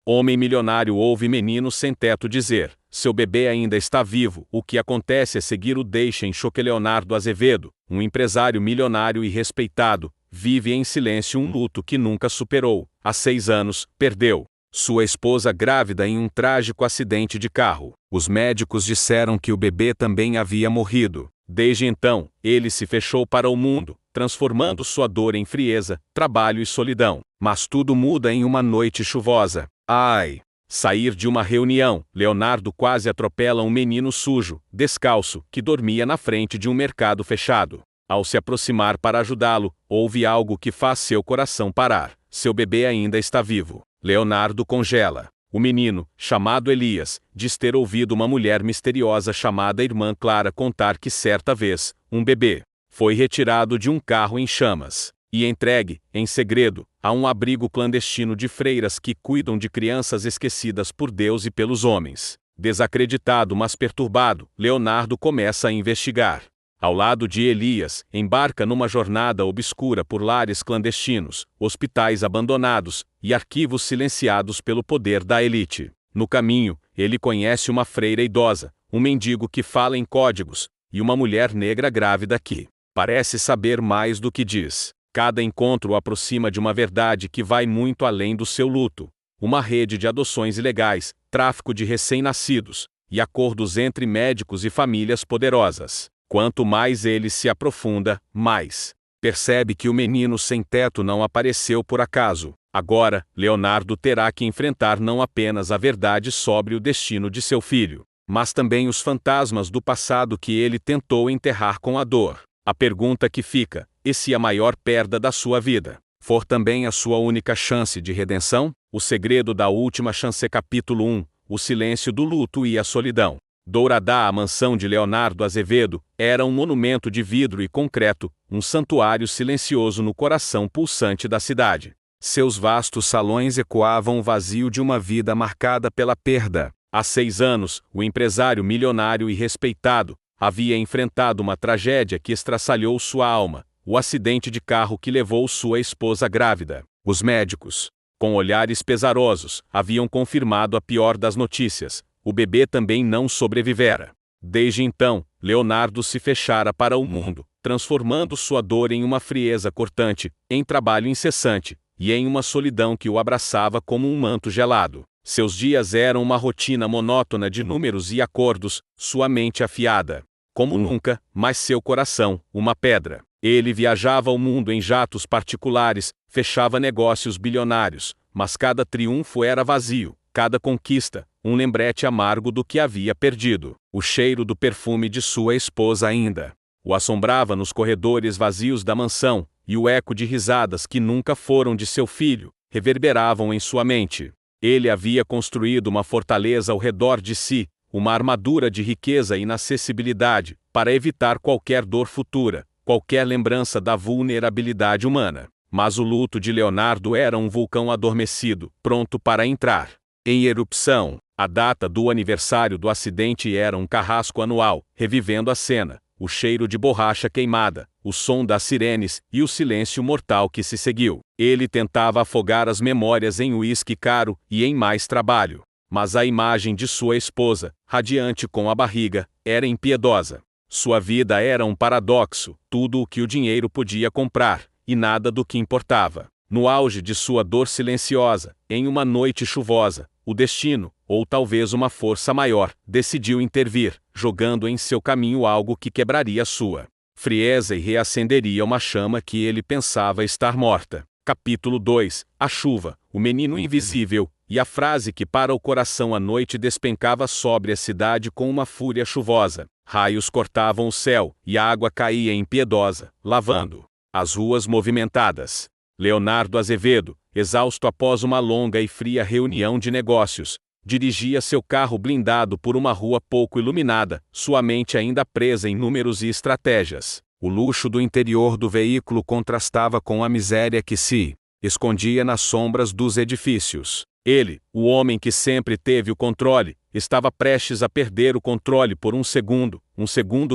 Homem milionário ouve menino sem teto dizer: seu bebê ainda está vivo. O que acontece é seguir o deixa em choque. Leonardo Azevedo, um empresário milionário e respeitado, vive em silêncio um luto que nunca superou. Há 6 anos, perdeu sua esposa grávida em um trágico acidente de carro. Os médicos disseram que o bebê também havia morrido. Desde então, ele se fechou para o mundo, transformando sua dor em frieza, trabalho e solidão. Mas tudo muda em uma noite chuvosa. Ai! Sair de uma reunião, Leonardo quase atropela um menino sujo, descalço, que dormia na frente de um mercado fechado. Ao se aproximar para ajudá-lo, ouve algo que faz seu coração parar. Seu bebê ainda está vivo. Leonardo congela. O menino, chamado Elias, diz ter ouvido uma mulher misteriosa chamada Irmã Clara contar que certa vez, um bebê foi retirado de um carro em chamas e entregue, em segredo, a um abrigo clandestino de freiras que cuidam de crianças esquecidas por Deus e pelos homens. Desacreditado mas perturbado, Leonardo começa a investigar. Ao lado de Elias, embarca numa jornada obscura por lares clandestinos, hospitais abandonados e arquivos silenciados pelo poder da elite. No caminho, ele conhece uma freira idosa, um mendigo que fala em códigos, e uma mulher negra grávida que parece saber mais do que diz. Cada encontro o aproxima de uma verdade que vai muito além do seu luto. Uma rede de adoções ilegais, tráfico de recém-nascidos, e acordos entre médicos e famílias poderosas. Quanto mais ele se aprofunda, mais percebe que o menino sem teto não apareceu por acaso. Agora, Leonardo terá que enfrentar não apenas a verdade sobre o destino de seu filho, mas também os fantasmas do passado que ele tentou enterrar com a dor. A pergunta que fica: e se a maior perda da sua vida for também a sua única chance de redenção? O segredo da última chance. Capítulo 1: O silêncio do luto e a solidão. Douradá, a mansão de Leonardo Azevedo, era um monumento de vidro e concreto, um santuário silencioso no coração pulsante da cidade. Seus vastos salões ecoavam o vazio de uma vida marcada pela perda. Há 6 anos, o empresário milionário e respeitado havia enfrentado uma tragédia que estraçalhou sua alma, o acidente de carro que levou sua esposa grávida. Os médicos, com olhares pesarosos, haviam confirmado a pior das notícias: o bebê também não sobrevivera. Desde então, Leonardo se fechara para o mundo, transformando sua dor em uma frieza cortante, em trabalho incessante, e em uma solidão que o abraçava como um manto gelado. Seus dias eram uma rotina monótona de números e acordos, sua mente afiada como nunca, mas seu coração, uma pedra. Ele viajava o mundo em jatos particulares, fechava negócios bilionários, mas cada triunfo era vazio, cada conquista, um lembrete amargo do que havia perdido. O cheiro do perfume de sua esposa ainda o assombrava nos corredores vazios da mansão, e o eco de risadas que nunca foram de seu filho reverberavam em sua mente. Ele havia construído uma fortaleza ao redor de si, uma armadura de riqueza e inacessibilidade, para evitar qualquer dor futura, qualquer lembrança da vulnerabilidade humana. Mas o luto de Leonardo era um vulcão adormecido, pronto para entrar em erupção. A data do aniversário do acidente era um carrasco anual, revivendo a cena, o cheiro de borracha queimada, o som das sirenes e o silêncio mortal que se seguiu. Ele tentava afogar as memórias em uísque caro e em mais trabalho. Mas a imagem de sua esposa, radiante com a barriga, era impiedosa. Sua vida era um paradoxo, tudo o que o dinheiro podia comprar, e nada do que importava. No auge de sua dor silenciosa, em uma noite chuvosa, o destino, ou talvez uma força maior, decidiu intervir, jogando em seu caminho algo que quebraria sua frieza e reacenderia uma chama que ele pensava estar morta. Capítulo 2: A chuva, o menino invisível, e a frase que para o coração à noite despencava sobre a cidade com uma fúria chuvosa. Raios cortavam o céu, e a água caía impiedosa, lavando as ruas movimentadas. Leonardo Azevedo, exausto após uma longa e fria reunião de negócios, dirigia seu carro blindado por uma rua pouco iluminada, sua mente ainda presa em números e estratégias. O luxo do interior do veículo contrastava com a miséria que se escondia nas sombras dos edifícios. Ele, o homem que sempre teve o controle, estava prestes a perder o controle por um segundo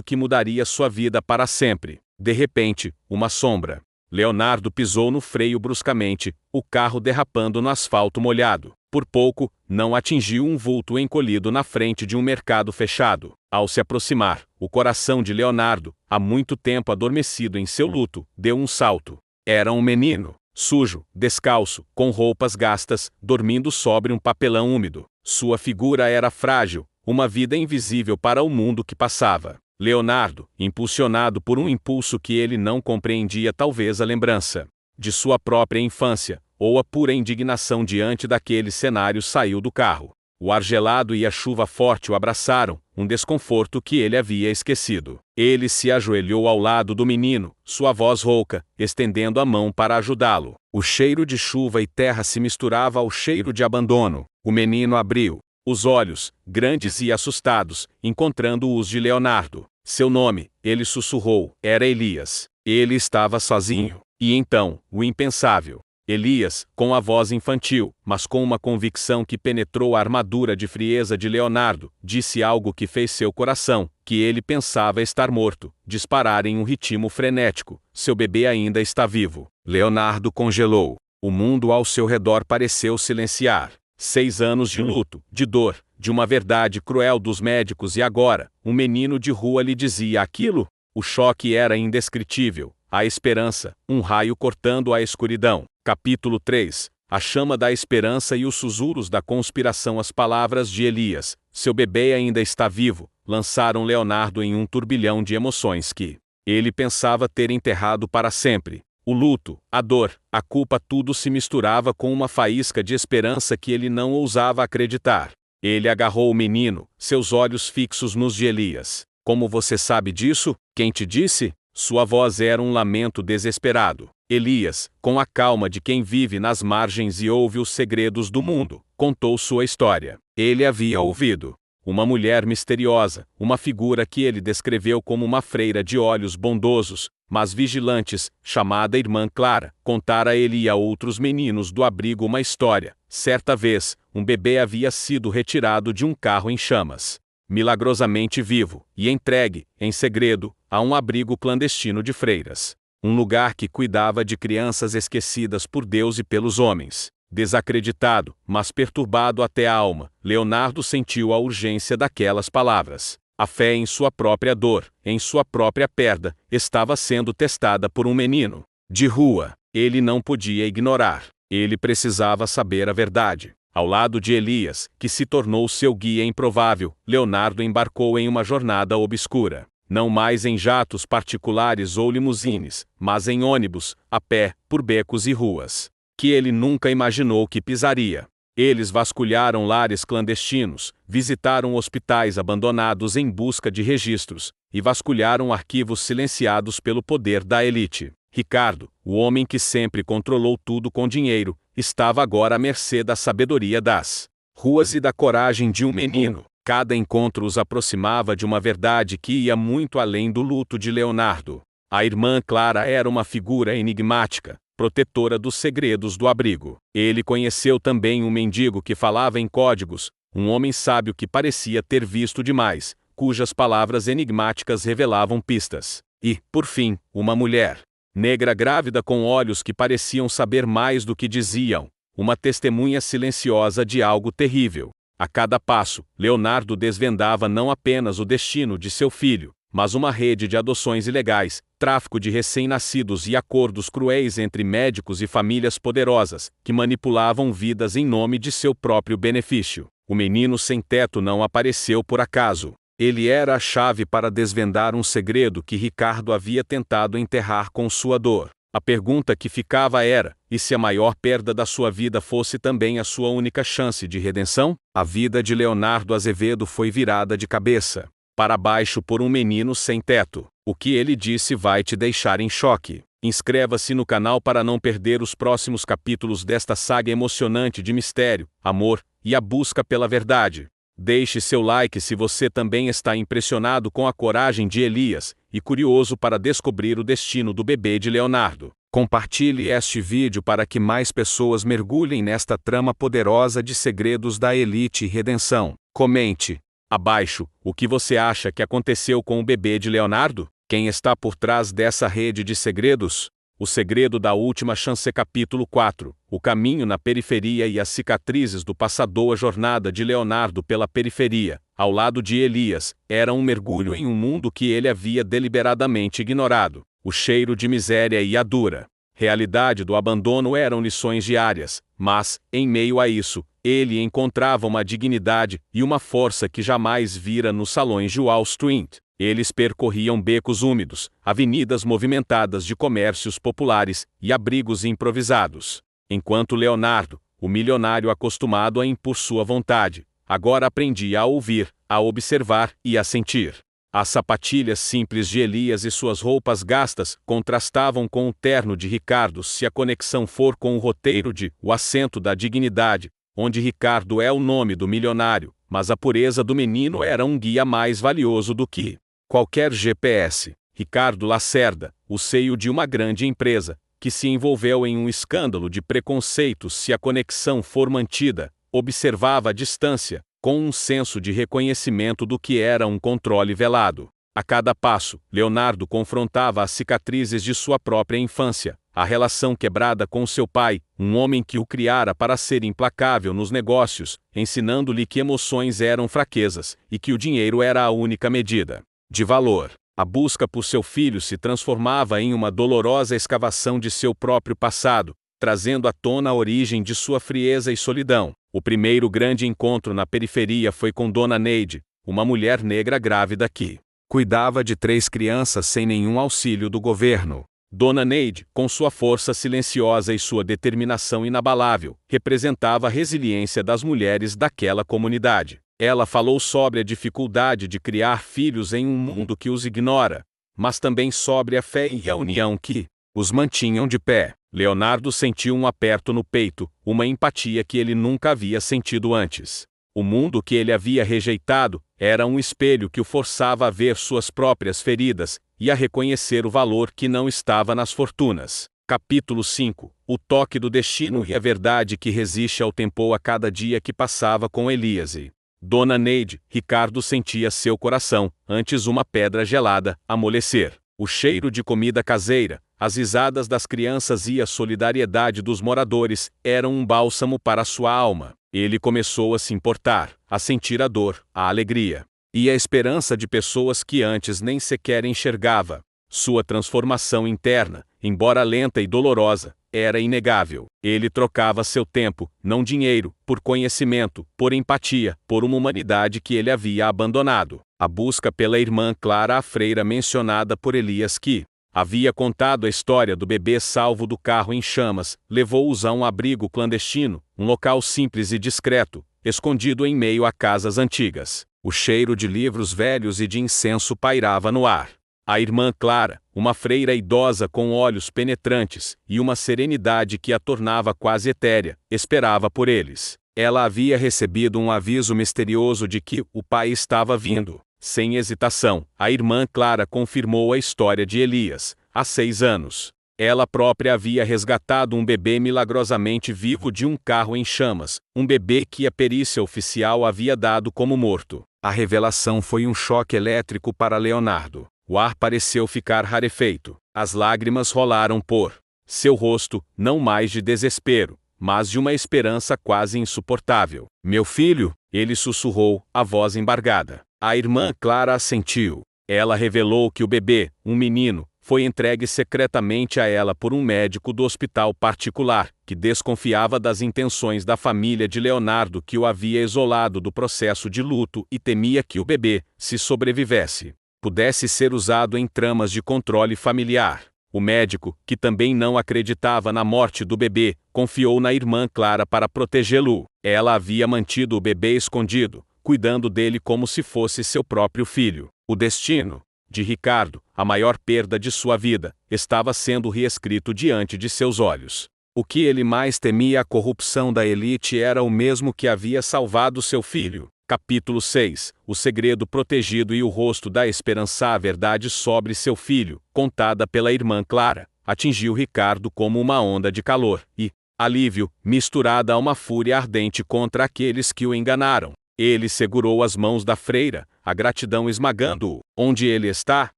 que mudaria sua vida para sempre. De repente, uma sombra. Leonardo pisou no freio bruscamente, o carro derrapando no asfalto molhado. por pouco, não atingiu um vulto encolhido na frente de um mercado fechado. Ao se aproximar, o coração de Leonardo, há muito tempo adormecido em seu luto, deu um salto. Era um menino, sujo, descalço, com roupas gastas, dormindo sobre um papelão úmido. Sua figura era frágil, uma vida invisível para o mundo que passava. Leonardo, impulsionado por um impulso que ele não compreendia, talvez a lembrança de sua própria infância, ou a pura indignação diante daquele cenário, saiu do carro. O ar gelado e a chuva forte o abraçaram, um desconforto que ele havia esquecido. Ele se ajoelhou ao lado do menino, sua voz rouca, estendendo a mão para ajudá-lo. O cheiro de chuva e terra se misturava ao cheiro de abandono. O menino abriu os olhos, grandes e assustados, encontrando os de Leonardo. Seu nome, ele sussurrou, era Elias. Ele estava sozinho. E então, o impensável. Elias, com a voz infantil, mas com uma convicção que penetrou a armadura de frieza de Leonardo, disse algo que fez seu coração, que ele pensava estar morto, disparar em um ritmo frenético. Seu bebê ainda está vivo. Leonardo congelou. O mundo ao seu redor pareceu silenciar. 6 anos de luto, de dor, de uma verdade cruel dos médicos, e agora, um menino de rua lhe dizia aquilo? O choque era indescritível. A esperança, um raio cortando a escuridão. Capítulo 3. A chama da esperança e os sussurros da conspiração. As palavras de Elias, seu bebê ainda está vivo, lançaram Leonardo em um turbilhão de emoções que ele pensava ter enterrado para sempre. O luto, a dor, a culpa, tudo se misturava com uma faísca de esperança que ele não ousava acreditar. Ele agarrou o menino, seus olhos fixos nos de Elias. Como você sabe disso? Quem te disse? Sua voz era um lamento desesperado. Elias, com a calma de quem vive nas margens e ouve os segredos do mundo, contou sua história. Ele havia ouvido uma mulher misteriosa, uma figura que ele descreveu como uma freira de olhos bondosos, mas vigilantes, chamada Irmã Clara, contara a ele e a outros meninos do abrigo uma história. Certa vez, um bebê havia sido retirado de um carro em chamas, milagrosamente vivo, e entregue, em segredo, a um abrigo clandestino de freiras. Um lugar que cuidava de crianças esquecidas por Deus e pelos homens. Desacreditado, mas perturbado até a alma, Leonardo sentiu a urgência daquelas palavras. A fé em sua própria dor, em sua própria perda, estava sendo testada por um menino de rua. Ele não podia ignorar. Ele precisava saber a verdade. Ao lado de Elias, que se tornou seu guia improvável, Leonardo embarcou em uma jornada obscura. Não mais em jatos particulares ou limusines, mas em ônibus, a pé, por becos e ruas que ele nunca imaginou que pisaria. Eles vasculharam lares clandestinos, visitaram hospitais abandonados em busca de registros, e vasculharam arquivos silenciados pelo poder da elite. Ricardo, o homem que sempre controlou tudo com dinheiro, estava agora à mercê da sabedoria das ruas e da coragem de um menino. Cada encontro os aproximava de uma verdade que ia muito além do luto de Leonardo. A irmã Clara era uma figura enigmática, protetora dos segredos do abrigo. Ele conheceu também um mendigo que falava em códigos, um homem sábio que parecia ter visto demais, cujas palavras enigmáticas revelavam pistas. E, por fim, uma mulher negra grávida com olhos que pareciam saber mais do que diziam, uma testemunha silenciosa de algo terrível. A cada passo, Leonardo desvendava não apenas o destino de seu filho, mas uma rede de adoções ilegais, tráfico de recém-nascidos e acordos cruéis entre médicos e famílias poderosas, que manipulavam vidas em nome de seu próprio benefício. O menino sem teto não apareceu por acaso. Ele era a chave para desvendar um segredo que Ricardo havia tentado enterrar com sua dor. A pergunta que ficava era, e se a maior perda da sua vida fosse também a sua única chance de redenção? A vida de Leonardo Azevedo foi virada de cabeça para baixo por um menino sem teto. O que ele disse vai te deixar em choque. Inscreva-se no canal para não perder os próximos capítulos desta saga emocionante de mistério, amor e a busca pela verdade. Deixe seu like se você também está impressionado com a coragem de Elias e curioso para descobrir o destino do bebê de Leonardo. Compartilhe este vídeo para que mais pessoas mergulhem nesta trama poderosa de segredos da elite e redenção. Comente abaixo o que você acha que aconteceu com o bebê de Leonardo? Quem está por trás dessa rede de segredos? O segredo da última chance. Capítulo 4. O caminho na periferia e as cicatrizes do passador. A jornada de Leonardo pela periferia, ao lado de Elias, era um mergulho em um mundo que ele havia deliberadamente ignorado. O cheiro de miséria e a dura realidade do abandono eram lições diárias, mas, em meio a isso, ele encontrava uma dignidade e uma força que jamais vira nos salões de Wall Street. Eles percorriam becos úmidos, avenidas movimentadas de comércios populares e abrigos improvisados. Enquanto Leonardo, o milionário acostumado a impor sua vontade, agora aprendia a ouvir, a observar e a sentir. As sapatilhas simples de Elias e suas roupas gastas contrastavam com o terno de Ricardo. Se a conexão for com o roteiro de O Assento da Dignidade, onde Ricardo é o nome do milionário, mas a pureza do menino era um guia mais valioso do que qualquer GPS. Ricardo Lacerda, o seio de uma grande empresa, que se envolveu em um escândalo de preconceitos. Se a conexão for mantida, observava à distância, com um senso de reconhecimento do que era um controle velado. A cada passo, Leonardo confrontava as cicatrizes de sua própria infância, a relação quebrada com seu pai, um homem que o criara para ser implacável nos negócios, ensinando-lhe que emoções eram fraquezas e que o dinheiro era a única medida de valor. A busca por seu filho se transformava em uma dolorosa escavação de seu próprio passado, trazendo à tona a origem de sua frieza e solidão. O primeiro grande encontro na periferia foi com Dona Neide, uma mulher negra grávida que cuidava de 3 crianças sem nenhum auxílio do governo. Dona Neide, com sua força silenciosa e sua determinação inabalável, representava a resiliência das mulheres daquela comunidade. Ela falou sobre a dificuldade de criar filhos em um mundo que os ignora, mas também sobre a fé e a união que os mantinham de pé. Leonardo sentiu um aperto no peito, uma empatia que ele nunca havia sentido antes. O mundo que ele havia rejeitado era um espelho que o forçava a ver suas próprias feridas e a reconhecer o valor que não estava nas fortunas. Capítulo 5. O toque do destino e a verdade que resiste ao tempo. A cada dia que passava com Elias e Dona Neide, Ricardo sentia seu coração, antes uma pedra gelada, amolecer. O cheiro de comida caseira, as risadas das crianças e a solidariedade dos moradores eram um bálsamo para sua alma. Ele começou a se importar, a sentir a dor, a alegria e a esperança de pessoas que antes nem sequer enxergava. Sua transformação interna, embora lenta e dolorosa, era inegável. Ele trocava seu tempo, não dinheiro, por conhecimento, por empatia, por uma humanidade que ele havia abandonado. A busca pela irmã Clara, a freira mencionada por Elias que havia contado a história do bebê salvo do carro em chamas, levou-os a um abrigo clandestino, um local simples e discreto, escondido em meio a casas antigas. O cheiro de livros velhos e de incenso pairava no ar. A irmã Clara, uma freira idosa com olhos penetrantes e uma serenidade que a tornava quase etérea, esperava por eles. Ela havia recebido um aviso misterioso de que o pai estava vindo. Sem hesitação, a irmã Clara confirmou a história de Elias. Há 6 anos, ela própria havia resgatado um bebê milagrosamente vivo de um carro em chamas, um bebê que a perícia oficial havia dado como morto. A revelação foi um choque elétrico para Leonardo. O ar pareceu ficar rarefeito. As lágrimas rolaram por seu rosto, não mais de desespero, mas de uma esperança quase insuportável. Meu filho, ele sussurrou, a voz embargada. A irmã Clara assentiu. Ela revelou que o bebê, um menino, foi entregue secretamente a ela por um médico do hospital particular, que desconfiava das intenções da família de Leonardo, que o havia isolado do processo de luto e temia que o bebê, se sobrevivesse, pudesse ser usado em tramas de controle familiar. O médico, que também não acreditava na morte do bebê, confiou na irmã Clara para protegê-lo. Ela havia mantido o bebê escondido, cuidando dele como se fosse seu próprio filho. O destino de Ricardo, a maior perda de sua vida, estava sendo reescrito diante de seus olhos. O que ele mais temia, a corrupção da elite, era o mesmo que havia salvado seu filho. Capítulo 6. O segredo protegido e o rosto da esperança. A verdade sobre seu filho, contada pela irmã Clara, atingiu Ricardo como uma onda de calor e alívio, misturada a uma fúria ardente contra aqueles que o enganaram. Ele segurou as mãos da freira, a gratidão esmagando-o. Onde ele está?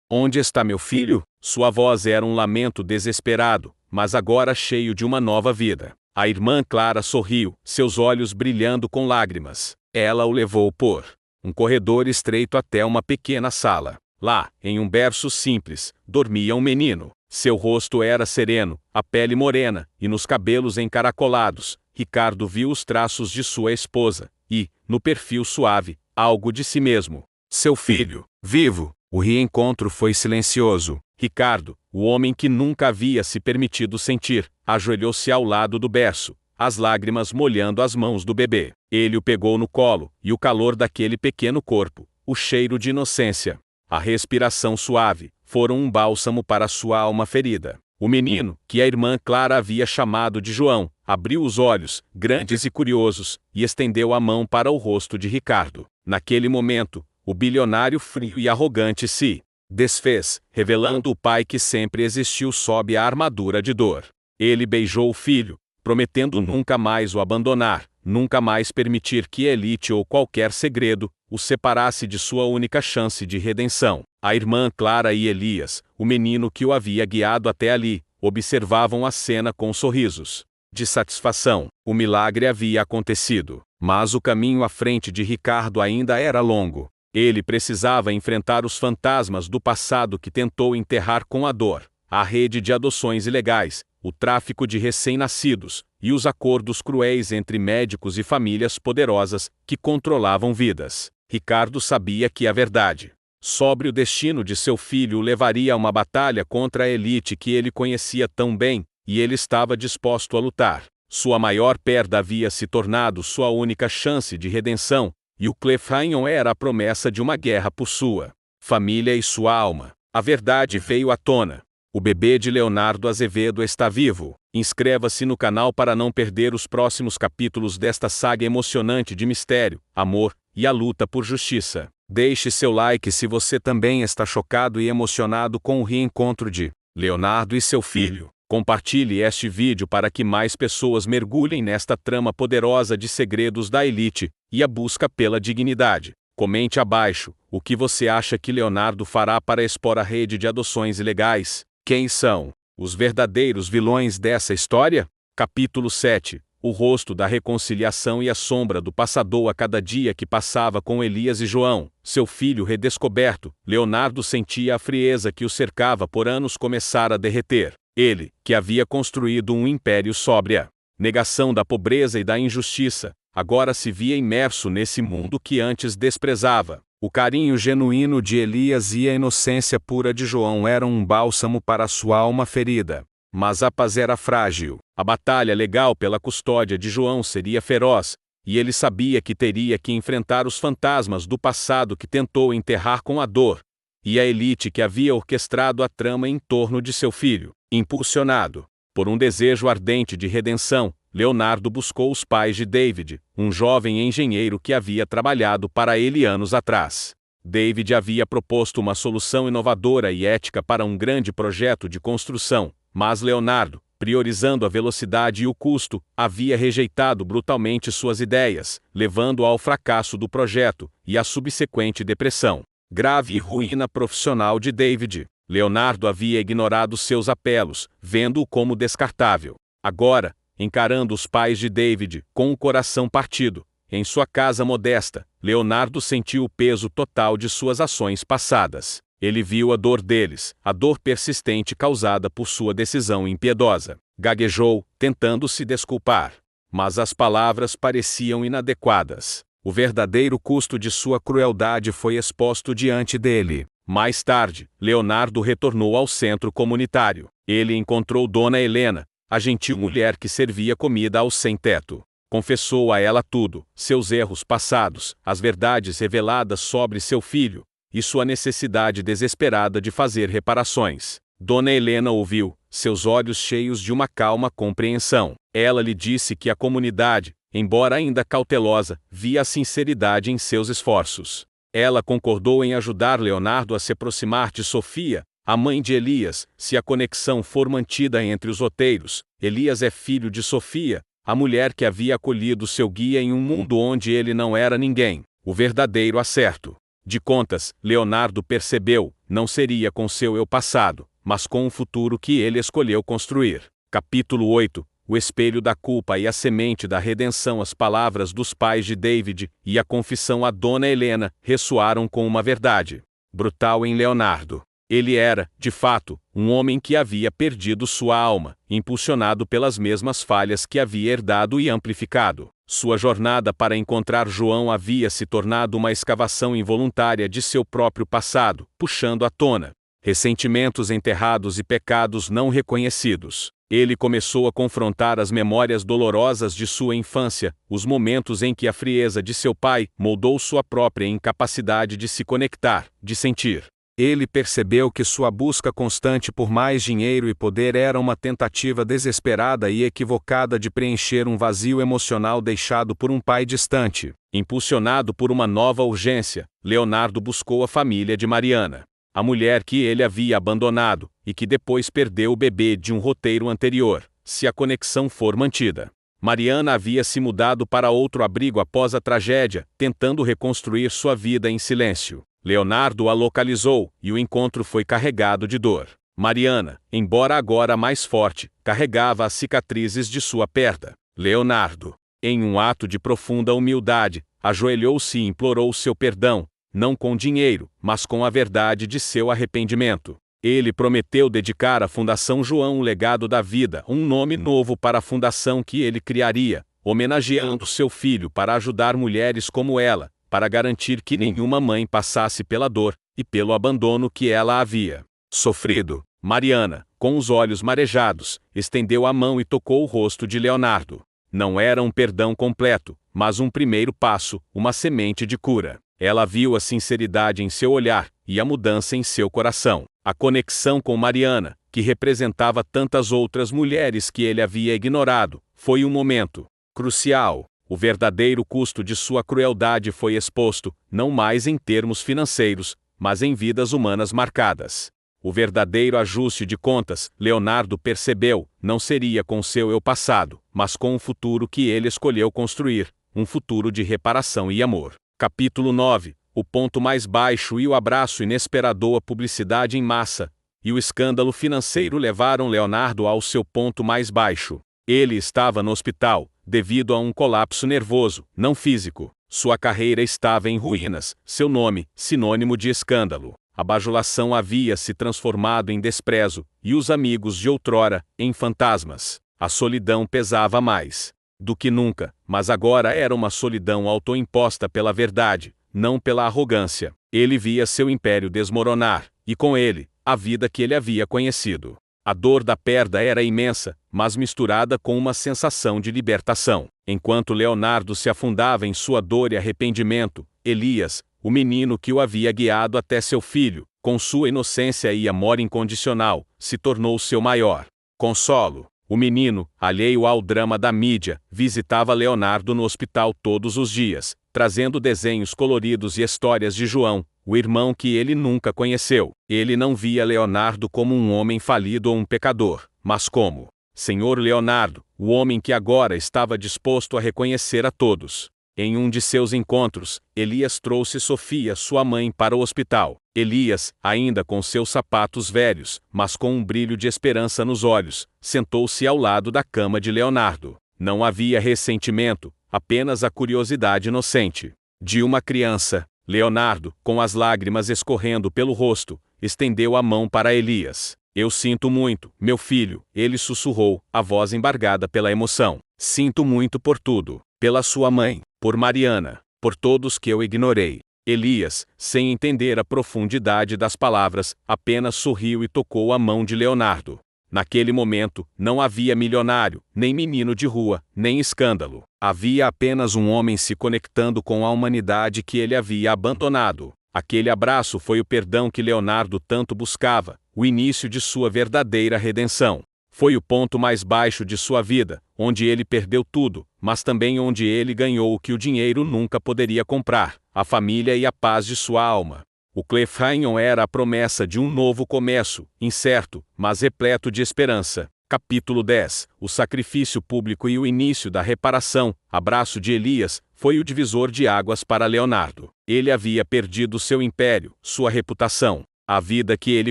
Onde está meu filho? Sua voz era um lamento desesperado, mas agora cheio de uma nova vida. A irmã Clara sorriu, seus olhos brilhando com lágrimas. Ela o levou por um corredor estreito até uma pequena sala. Lá, em um berço simples, dormia um menino. Seu rosto era sereno, a pele morena, e nos cabelos encaracolados, Ricardo viu os traços de sua esposa, e, no perfil suave, algo de si mesmo. Seu filho, vivo. O reencontro foi silencioso. Ricardo, o homem que nunca havia se permitido sentir, ajoelhou-se ao lado do berço, as lágrimas molhando as mãos do bebê. Ele o pegou no colo, e o calor daquele pequeno corpo, o cheiro de inocência, a respiração suave, foram um bálsamo para sua alma ferida. O menino, que a irmã Clara havia chamado de João, abriu os olhos, grandes e curiosos, e estendeu a mão para o rosto de Ricardo. Naquele momento, o bilionário frio e arrogante se desfez, revelando o pai que sempre existiu sob a armadura de dor. Ele beijou o filho, prometendo nunca mais o abandonar, nunca mais permitir que Elite ou qualquer segredo o separasse de sua única chance de redenção. A irmã Clara e Elias, o menino que o havia guiado até ali, observavam a cena com sorrisos de satisfação. O milagre havia acontecido, mas o caminho à frente de Ricardo ainda era longo. Ele precisava enfrentar os fantasmas do passado que tentou enterrar com a dor, a rede de adoções ilegais, o tráfico de recém-nascidos, e os acordos cruéis entre médicos e famílias poderosas que controlavam vidas. Ricardo sabia que a verdade sobre o destino de seu filho o levaria a uma batalha contra a elite que ele conhecia tão bem, e ele estava disposto a lutar. Sua maior perda havia se tornado sua única chance de redenção, e o Cliffhanger era a promessa de uma guerra por sua família e sua alma. A verdade veio à tona. O bebê de Leonardo Azevedo está vivo. Inscreva-se no canal para não perder os próximos capítulos desta saga emocionante de mistério, amor e a luta por justiça. Deixe seu like se você também está chocado e emocionado com o reencontro de Leonardo e seu filho. Compartilhe este vídeo para que mais pessoas mergulhem nesta trama poderosa de segredos da elite e a busca pela dignidade. Comente abaixo o que você acha que Leonardo fará para expor a rede de adoções ilegais. Quem são os verdadeiros vilões dessa história? Capítulo 7. O rosto da reconciliação e a sombra do passador a cada dia que passava com Elias e João, seu filho redescoberto. Leonardo sentia a frieza que o cercava por anos começar a derreter. Ele, que havia construído um império sobre a negação da pobreza e da injustiça, agora se via imerso nesse mundo que antes desprezava. O carinho genuíno de Elias e a inocência pura de João eram um bálsamo para sua alma ferida. Mas a paz era frágil. A batalha legal pela custódia de João seria feroz, e ele sabia que teria que enfrentar os fantasmas do passado que tentou enterrar com a dor, e a elite que havia orquestrado a trama em torno de seu filho. Impulsionado por um desejo ardente de redenção, Leonardo buscou os pais de David, um jovem engenheiro que havia trabalhado para ele anos atrás. David havia proposto uma solução inovadora e ética para um grande projeto de construção, mas Leonardo, priorizando a velocidade e o custo, havia rejeitado brutalmente suas ideias, levando ao fracasso do projeto e à subsequente depressão grave e ruína profissional de David. Leonardo havia ignorado seus apelos, vendo-o como descartável. Agora, encarando os pais de David, com o coração partido, em sua casa modesta, Leonardo sentiu o peso total de suas ações passadas. Ele viu a dor deles, a dor persistente causada por sua decisão impiedosa. Gaguejou, tentando se desculpar. Mas as palavras pareciam inadequadas. O verdadeiro custo de sua crueldade foi exposto diante dele. Mais tarde, Leonardo retornou ao centro comunitário. Ele encontrou Dona Helena, a gentil mulher que servia comida aos sem-teto. Confessou a ela tudo, seus erros passados, as verdades reveladas sobre seu filho, e sua necessidade desesperada de fazer reparações. Dona Helena ouviu, seus olhos cheios de uma calma compreensão. Ela lhe disse que a comunidade, embora ainda cautelosa, via a sinceridade em seus esforços. Ela concordou em ajudar Leonardo a se aproximar de Sofia, a mãe de Elias, se a conexão for mantida entre os roteiros. Elias é filho de Sofia, a mulher que havia acolhido seu guia em um mundo onde ele não era ninguém. O verdadeiro acerto de contas, Leonardo percebeu, não seria com seu eu passado, mas com o futuro que ele escolheu construir. Capítulo 8. O espelho da culpa e a semente da redenção. As palavras dos pais de David e a confissão a Dona Helena ressoaram com uma verdade brutal em Leonardo. Ele era, de fato, um homem que havia perdido sua alma, impulsionado pelas mesmas falhas que havia herdado e amplificado. Sua jornada para encontrar João havia se tornado uma escavação involuntária de seu próprio passado, puxando à tona ressentimentos enterrados e pecados não reconhecidos. Ele começou a confrontar as memórias dolorosas de sua infância, os momentos em que a frieza de seu pai moldou sua própria incapacidade de se conectar, de sentir. Ele percebeu que sua busca constante por mais dinheiro e poder era uma tentativa desesperada e equivocada de preencher um vazio emocional deixado por um pai distante. Impulsionado por uma nova urgência, Leonardo buscou a família de Mariana, a mulher que ele havia abandonado, e que depois perdeu o bebê de um roteiro anterior, se a conexão for mantida. Mariana havia se mudado para outro abrigo após a tragédia, tentando reconstruir sua vida em silêncio. Leonardo a localizou, e o encontro foi carregado de dor. Mariana, embora agora mais forte, carregava as cicatrizes de sua perda. Leonardo, em um ato de profunda humildade, ajoelhou-se e implorou seu perdão, não com dinheiro, mas com a verdade de seu arrependimento. Ele prometeu dedicar à Fundação João o legado da vida, um nome novo para a fundação que ele criaria, homenageando seu filho para ajudar mulheres como ela, para garantir que nenhuma mãe passasse pela dor e pelo abandono que ela havia sofrido. Mariana, com os olhos marejados, estendeu a mão e tocou o rosto de Leonardo. Não era um perdão completo, mas um primeiro passo, uma semente de cura. Ela viu a sinceridade em seu olhar e a mudança em seu coração. A conexão com Mariana, que representava tantas outras mulheres que ele havia ignorado, foi um momento crucial. O verdadeiro custo de sua crueldade foi exposto, não mais em termos financeiros, mas em vidas humanas marcadas. O verdadeiro ajuste de contas, Leonardo percebeu, não seria com seu eu passado, mas com o futuro que ele escolheu construir, um futuro de reparação e amor. Capítulo 9. O ponto mais baixo e o abraço inesperado. A publicidade em massa e o escândalo financeiro levaram Leonardo ao seu ponto mais baixo. Ele estava no hospital, devido a um colapso nervoso, não físico. Sua carreira estava em ruínas, seu nome, sinônimo de escândalo. A bajulação havia se transformado em desprezo, e os amigos de outrora, em fantasmas. A solidão pesava mais do que nunca, mas agora era uma solidão autoimposta pela verdade, não pela arrogância. Ele via seu império desmoronar, e com ele, a vida que ele havia conhecido. A dor da perda era imensa, mas misturada com uma sensação de libertação. Enquanto Leonardo se afundava em sua dor e arrependimento, Elias, o menino que o havia guiado até seu filho, com sua inocência e amor incondicional, se tornou seu maior consolo. O menino, alheio ao drama da mídia, visitava Leonardo no hospital todos os dias, trazendo desenhos coloridos e histórias de João, o irmão que ele nunca conheceu. Ele não via Leonardo como um homem falido ou um pecador, mas como Senhor Leonardo, o homem que agora estava disposto a reconhecer a todos. Em um de seus encontros, Elias trouxe Sofia, sua mãe, para o hospital. Elias, ainda com seus sapatos velhos, mas com um brilho de esperança nos olhos, sentou-se ao lado da cama de Leonardo. Não havia ressentimento, apenas a curiosidade inocente de uma criança. Leonardo, com as lágrimas escorrendo pelo rosto, estendeu a mão para Elias. Eu sinto muito, meu filho, ele sussurrou, a voz embargada pela emoção. Sinto muito por tudo, pela sua mãe, por Mariana, por todos que eu ignorei. Elias, sem entender a profundidade das palavras, apenas sorriu e tocou a mão de Leonardo. Naquele momento, não havia milionário, nem menino de rua, nem escândalo. Havia apenas um homem se conectando com a humanidade que ele havia abandonado. Aquele abraço foi o perdão que Leonardo tanto buscava, o início de sua verdadeira redenção. Foi o ponto mais baixo de sua vida, onde ele perdeu tudo, mas também onde ele ganhou o que o dinheiro nunca poderia comprar, a família e a paz de sua alma. O cliffhanger era a promessa de um novo começo, incerto, mas repleto de esperança. Capítulo 10. O sacrifício público e o início da reparação. Abraço de Elias foi o divisor de águas para Leonardo. Ele havia perdido seu império, sua reputação. a vida que ele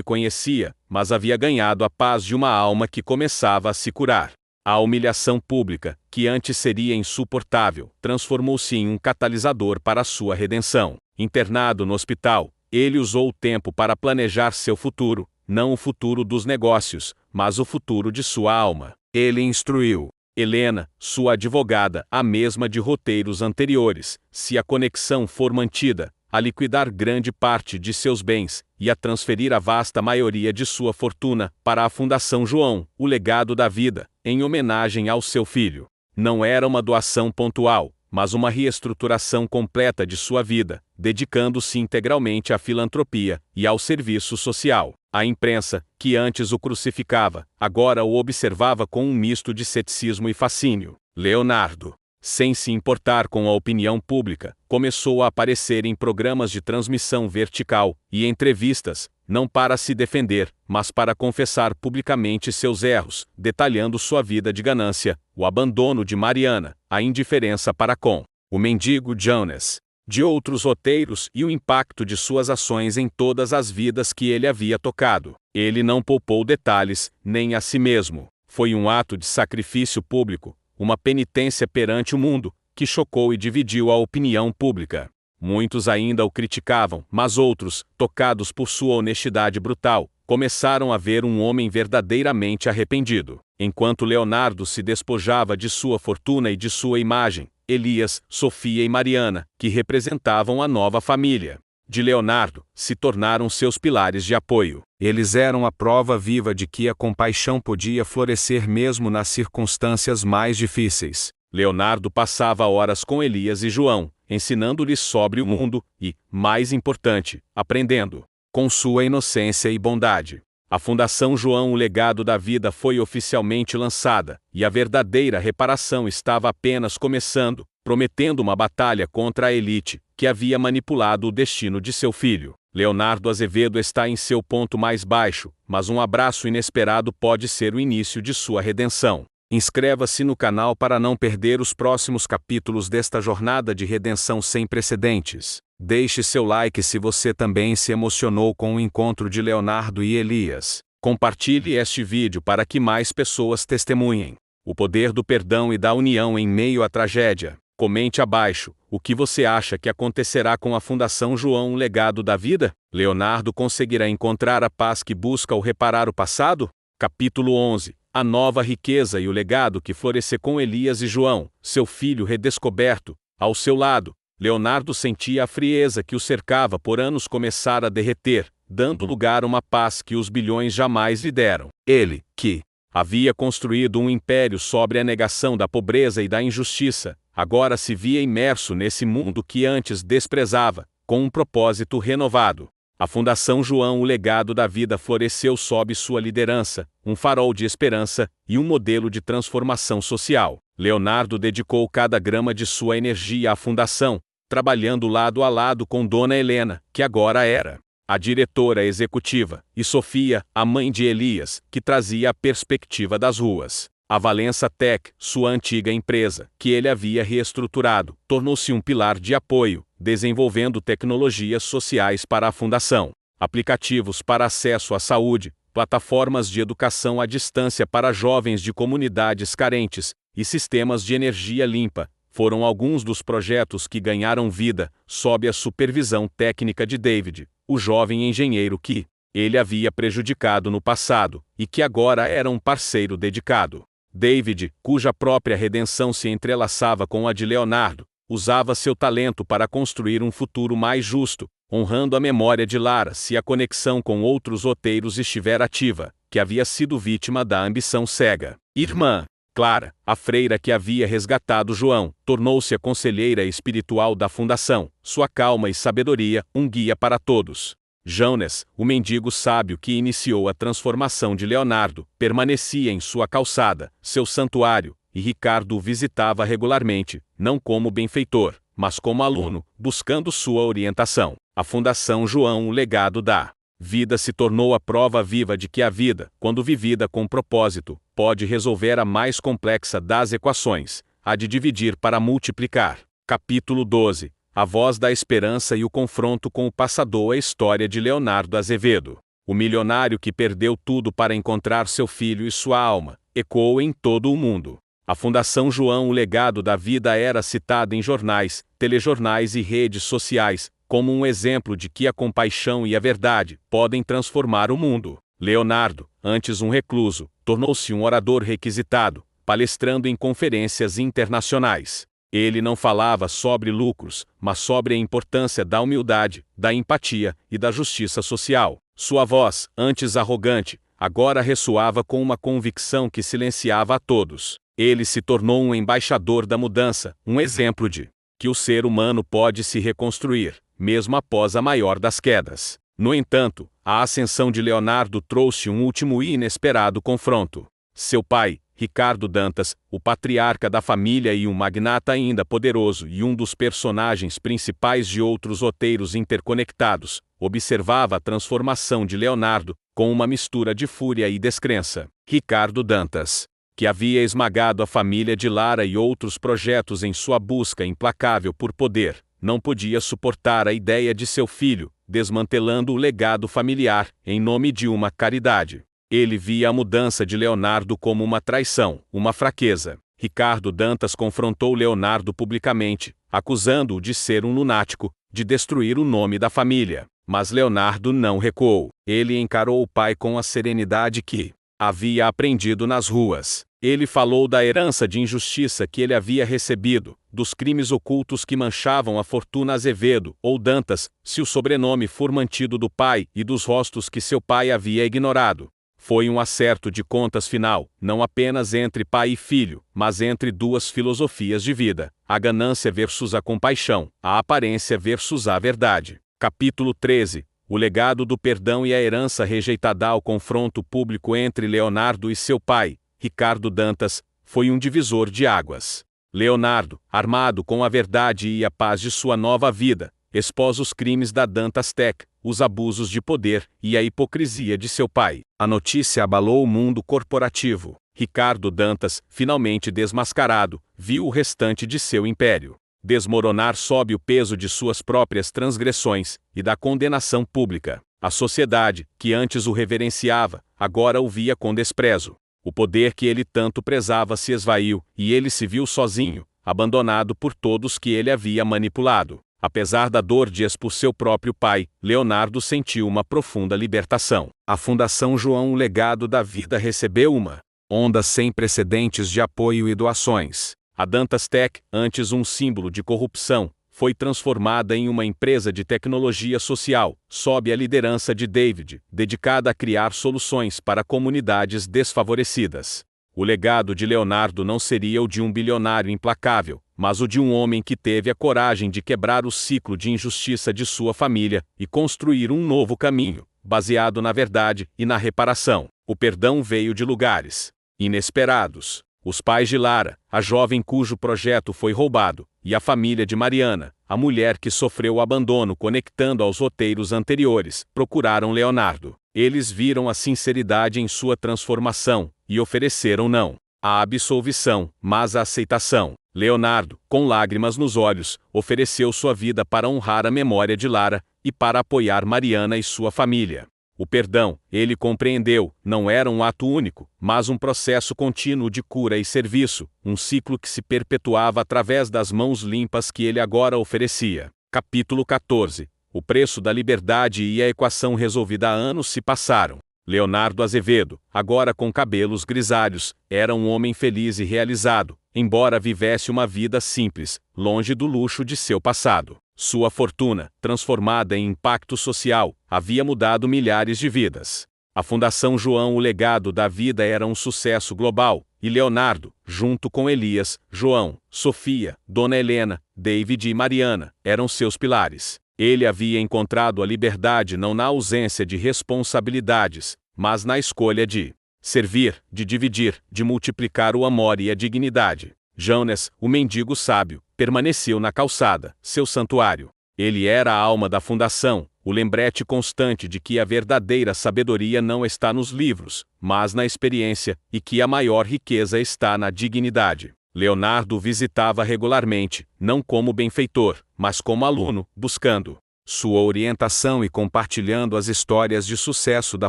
conhecia, mas havia ganhado a paz de uma alma que começava a se curar. A humilhação pública, que antes seria insuportável, transformou-se em um catalisador para a sua redenção. Internado no hospital, ele usou o tempo para planejar seu futuro, não o futuro dos negócios, mas o futuro de sua alma. Ele instruiu Helena, sua advogada, a mesma de roteiros anteriores, se a conexão for mantida, a liquidar grande parte de seus bens, e a transferir a vasta maioria de sua fortuna para a Fundação João, o legado da vida, em homenagem ao seu filho. Não era uma doação pontual, mas uma reestruturação completa de sua vida, dedicando-se integralmente à filantropia e ao serviço social. A imprensa, que antes o crucificava, agora o observava com um misto de ceticismo e fascínio. Leonardo, sem se importar com a opinião pública, começou a aparecer em programas de transmissão vertical e entrevistas, não para se defender, mas para confessar publicamente seus erros, detalhando sua vida de ganância, o abandono de Mariana, a indiferença para com o mendigo Jonas, de outros roteiros e o impacto de suas ações em todas as vidas que ele havia tocado. Ele não poupou detalhes, nem a si mesmo. Foi um ato de sacrifício público, uma penitência perante o mundo, que chocou e dividiu a opinião pública. Muitos ainda o criticavam, mas outros, tocados por sua honestidade brutal, começaram a ver um homem verdadeiramente arrependido. Enquanto Leonardo se despojava de sua fortuna e de sua imagem, Elias, Sofia e Mariana, que representavam a nova família de Leonardo, se tornaram seus pilares de apoio. Eles eram a prova viva de que a compaixão podia florescer mesmo nas circunstâncias mais difíceis. Leonardo passava horas com Elias e João, ensinando-lhes sobre o mundo e, mais importante, aprendendo com sua inocência e bondade. A Fundação João, o legado da vida, foi oficialmente lançada, e a verdadeira reparação estava apenas começando, prometendo uma batalha contra a elite, que havia manipulado o destino de seu filho. Leonardo Azevedo está em seu ponto mais baixo, mas um abraço inesperado pode ser o início de sua redenção. Inscreva-se no canal para não perder os próximos capítulos desta jornada de redenção sem precedentes. Deixe seu like se você também se emocionou com o encontro de Leonardo e Elias. Compartilhe este vídeo para que mais pessoas testemunhem o poder do perdão e da união em meio à tragédia. Comente abaixo o que você acha que acontecerá com a Fundação João, o legado da vida. Leonardo conseguirá encontrar a paz que busca ao reparar o passado? Capítulo 11. A nova riqueza e o legado que floresceu com Elias e João, seu filho redescoberto, ao seu lado. Leonardo sentia a frieza que o cercava por anos começar a derreter, dando lugar a uma paz que os bilhões jamais lhe deram. Ele, que havia construído um império sobre a negação da pobreza e da injustiça, agora se via imerso nesse mundo que antes desprezava, com um propósito renovado. A Fundação João, o legado da vida, floresceu sob sua liderança, um farol de esperança e um modelo de transformação social. Leonardo dedicou cada grama de sua energia à fundação, trabalhando lado a lado com Dona Helena, que agora era a diretora executiva, e Sofia, a mãe de Elias, que trazia a perspectiva das ruas. A Valença Tech, sua antiga empresa, que ele havia reestruturado, tornou-se um pilar de apoio, desenvolvendo tecnologias sociais para a fundação, aplicativos para acesso à saúde, plataformas de educação à distância para jovens de comunidades carentes, e sistemas de energia limpa, foram alguns dos projetos que ganharam vida, sob a supervisão técnica de David, o jovem engenheiro que ele havia prejudicado no passado, e que agora era um parceiro dedicado. David, cuja própria redenção se entrelaçava com a de Leonardo, usava seu talento para construir um futuro mais justo, honrando a memória de Lara se a conexão com outros roteiros estiver ativa, que havia sido vítima da ambição cega. Irmã Clara, a freira que havia resgatado João, tornou-se a conselheira espiritual da fundação, sua calma e sabedoria, um guia para todos. Jonas, o mendigo sábio que iniciou a transformação de Leonardo, permanecia em sua calçada, seu santuário, e Ricardo o visitava regularmente, não como benfeitor, mas como aluno, buscando sua orientação. A Fundação João, o legado da vida, se tornou a prova viva de que a vida, quando vivida com propósito, pode resolver a mais complexa das equações, a de dividir para multiplicar. Capítulo 12. a voz da esperança e o confronto com o passador. A história de Leonardo Azevedo, o milionário que perdeu tudo para encontrar seu filho e sua alma, ecoou em todo o mundo. A Fundação João, o legado da vida, era citada em jornais, telejornais e redes sociais, como um exemplo de que a compaixão e a verdade podem transformar o mundo. Leonardo, antes um recluso, tornou-se um orador requisitado, palestrando em conferências internacionais. Ele não falava sobre lucros, mas sobre a importância da humildade, da empatia e da justiça social. Sua voz, antes arrogante, agora ressoava com uma convicção que silenciava a todos. Ele se tornou um embaixador da mudança, um exemplo de que o ser humano pode se reconstruir, mesmo após a maior das quedas. No entanto, a ascensão de Leonardo trouxe um último e inesperado confronto. Seu pai, Ricardo Dantas, o patriarca da família e um magnata ainda poderoso e um dos personagens principais de outros roteiros interconectados, observava a transformação de Leonardo, com uma mistura de fúria e descrença. Ricardo Dantas, que havia esmagado a família de Lara e outros projetos em sua busca implacável por poder, não podia suportar a ideia de seu filho, desmantelando o legado familiar, em nome de uma caridade. Ele via a mudança de Leonardo como uma traição, uma fraqueza. Ricardo Dantas confrontou Leonardo publicamente, acusando-o de ser um lunático, de destruir o nome da família. Mas Leonardo não recuou. Ele encarou o pai com a serenidade que havia aprendido nas ruas. Ele falou da herança de injustiça que ele havia recebido, dos crimes ocultos que manchavam a fortuna Azevedo, ou Dantas, se o sobrenome for mantido do pai, e dos rostos que seu pai havia ignorado. Foi um acerto de contas final, não apenas entre pai e filho, mas entre duas filosofias de vida: a ganância versus a compaixão, a aparência versus a verdade. Capítulo 13. O legado do perdão e a herança rejeitada. O confronto público entre Leonardo e seu pai, Ricardo Dantas, foi um divisor de águas. Leonardo, armado com a verdade e a paz de sua nova vida, expôs os crimes da Dantas Tech, os abusos de poder e a hipocrisia de seu pai. A notícia abalou o mundo corporativo. Ricardo Dantas, finalmente desmascarado, viu o restante de seu império desmoronar sob o peso de suas próprias transgressões e da condenação pública. A sociedade, que antes o reverenciava, agora o via com desprezo. O poder que ele tanto prezava se esvaiu, e ele se viu sozinho, abandonado por todos que ele havia manipulado. Apesar da dor de expor seu próprio pai, Leonardo sentiu uma profunda libertação. A Fundação João, o legado da vida, recebeu uma onda sem precedentes de apoio e doações. A Dantas Tech, antes um símbolo de corrupção, foi transformada em uma empresa de tecnologia social, sob a liderança de David, dedicada a criar soluções para comunidades desfavorecidas. O legado de Leonardo não seria o de um bilionário implacável, mas o de um homem que teve a coragem de quebrar o ciclo de injustiça de sua família e construir um novo caminho, baseado na verdade e na reparação. O perdão veio de lugares inesperados. Os pais de Lara, a jovem cujo projeto foi roubado, e a família de Mariana, a mulher que sofreu o abandono, conectando aos roteiros anteriores, procuraram Leonardo. Eles viram a sinceridade em sua transformação, e ofereceram não a absolvição, mas a aceitação. Leonardo, com lágrimas nos olhos, ofereceu sua vida para honrar a memória de Lara, e para apoiar Mariana e sua família. O perdão, ele compreendeu, não era um ato único, mas um processo contínuo de cura e serviço, um ciclo que se perpetuava através das mãos limpas que ele agora oferecia. Capítulo 14. O preço da liberdade e a equação resolvida. Há anos se passaram. Leonardo Azevedo, agora com cabelos grisalhos, era um homem feliz e realizado, embora vivesse uma vida simples, longe do luxo de seu passado. Sua fortuna, transformada em impacto social, havia mudado milhares de vidas. A Fundação João, o legado da vida, era um sucesso global, e Leonardo, junto com Elias, João, Sofia, Dona Helena, David e Mariana, eram seus pilares. Ele havia encontrado a liberdade não na ausência de responsabilidades, mas na escolha de servir, de dividir, de multiplicar o amor e a dignidade. Jonas, o mendigo sábio, permaneceu na calçada, seu santuário. Ele era a alma da fundação, o lembrete constante de que a verdadeira sabedoria não está nos livros, mas na experiência, e que a maior riqueza está na dignidade. Leonardo o visitava regularmente, não como benfeitor, mas como aluno, buscando sua orientação e compartilhando as histórias de sucesso da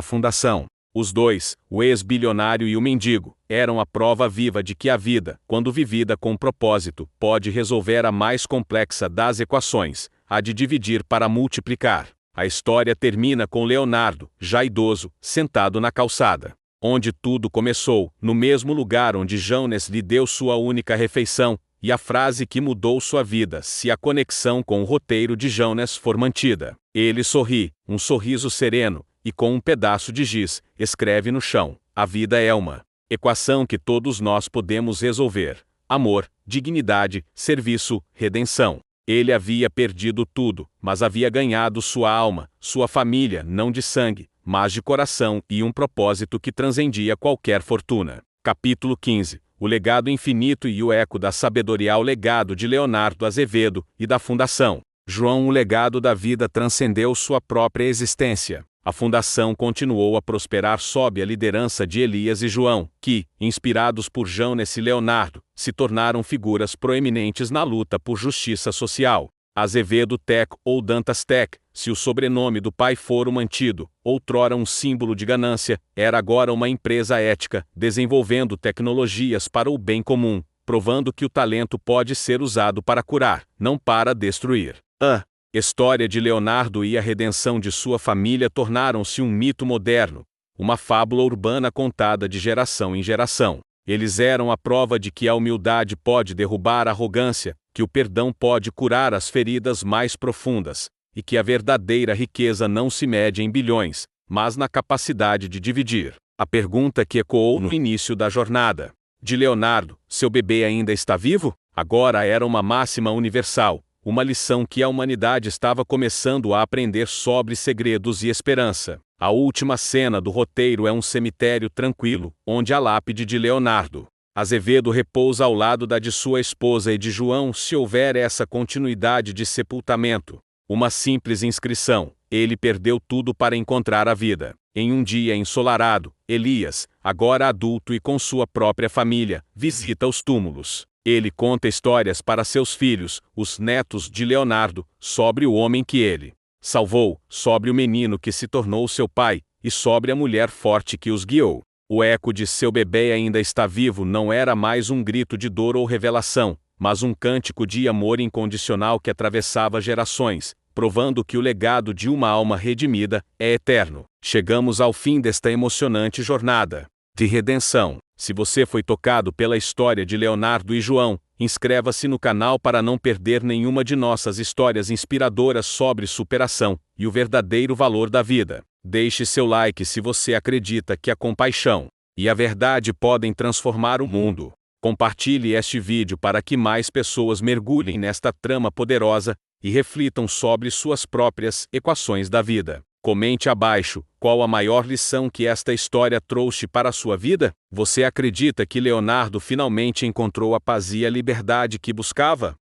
fundação. Os dois, o ex-bilionário e o mendigo, eram a prova viva de que a vida, quando vivida com propósito, pode resolver a mais complexa das equações, a de dividir para multiplicar. A história termina com Leonardo, já idoso, sentado na calçada onde tudo começou, no mesmo lugar onde Jones lhe deu sua única refeição, e a frase que mudou sua vida se a conexão com o roteiro de Jones for mantida. Ele sorri, um sorriso sereno, e com um pedaço de giz, escreve no chão: a vida é uma equação que todos nós podemos resolver. Amor, dignidade, serviço, redenção. Ele havia perdido tudo, mas havia ganhado sua alma, sua família, não de sangue, mas de coração e um propósito que transcendia qualquer fortuna. Capítulo 15. O legado infinito e o eco da sabedoria. O legado de Leonardo Azevedo e da Fundação João. O legado da vida transcendeu sua própria existência. A fundação continuou a prosperar sob a liderança de Elias e João, que, inspirados por Jones e Leonardo, se tornaram figuras proeminentes na luta por justiça social. Azevedo Tech ou Dantas Tech, se o sobrenome do pai for mantido, outrora um símbolo de ganância, era agora uma empresa ética, desenvolvendo tecnologias para o bem comum, provando que o talento pode ser usado para curar, não para destruir. A história de Leonardo e a redenção de sua família tornaram-se um mito moderno, uma fábula urbana contada de geração em geração. Eles eram a prova de que a humildade pode derrubar a arrogância, que o perdão pode curar as feridas mais profundas, e que a verdadeira riqueza não se mede em bilhões, mas na capacidade de dividir. A pergunta que ecoou no início da jornada de Leonardo: seu bebê ainda está vivo? Agora era uma máxima universal, uma lição que a humanidade estava começando a aprender sobre segredos e esperança. A última cena do roteiro é um cemitério tranquilo, onde a lápide de Leonardo Azevedo repousa ao lado da de sua esposa e de João. Se houver essa continuidade de sepultamento, uma simples inscrição: ele perdeu tudo para encontrar a vida. Em um dia ensolarado, Elias, agora adulto e com sua própria família, visita os túmulos. Ele conta histórias para seus filhos, os netos de Leonardo, sobre o homem que ele salvou, sobre o menino que se tornou seu pai, e sobre a mulher forte que os guiou. O eco de seu bebê ainda está vivo não era mais um grito de dor ou revelação, mas um cântico de amor incondicional que atravessava gerações, provando que o legado de uma alma redimida é eterno. Chegamos ao fim desta emocionante jornada de redenção. Se você foi tocado pela história de Leonardo e João, inscreva-se no canal para não perder nenhuma de nossas histórias inspiradoras sobre superação e o verdadeiro valor da vida. Deixe seu like se você acredita que a compaixão e a verdade podem transformar o mundo. Compartilhe este vídeo para que mais pessoas mergulhem nesta trama poderosa e reflitam sobre suas próprias equações da vida. Comente abaixo qual a maior lição que esta história trouxe para a sua vida. Você acredita que Leonardo finalmente encontrou a paz e a liberdade que buscava?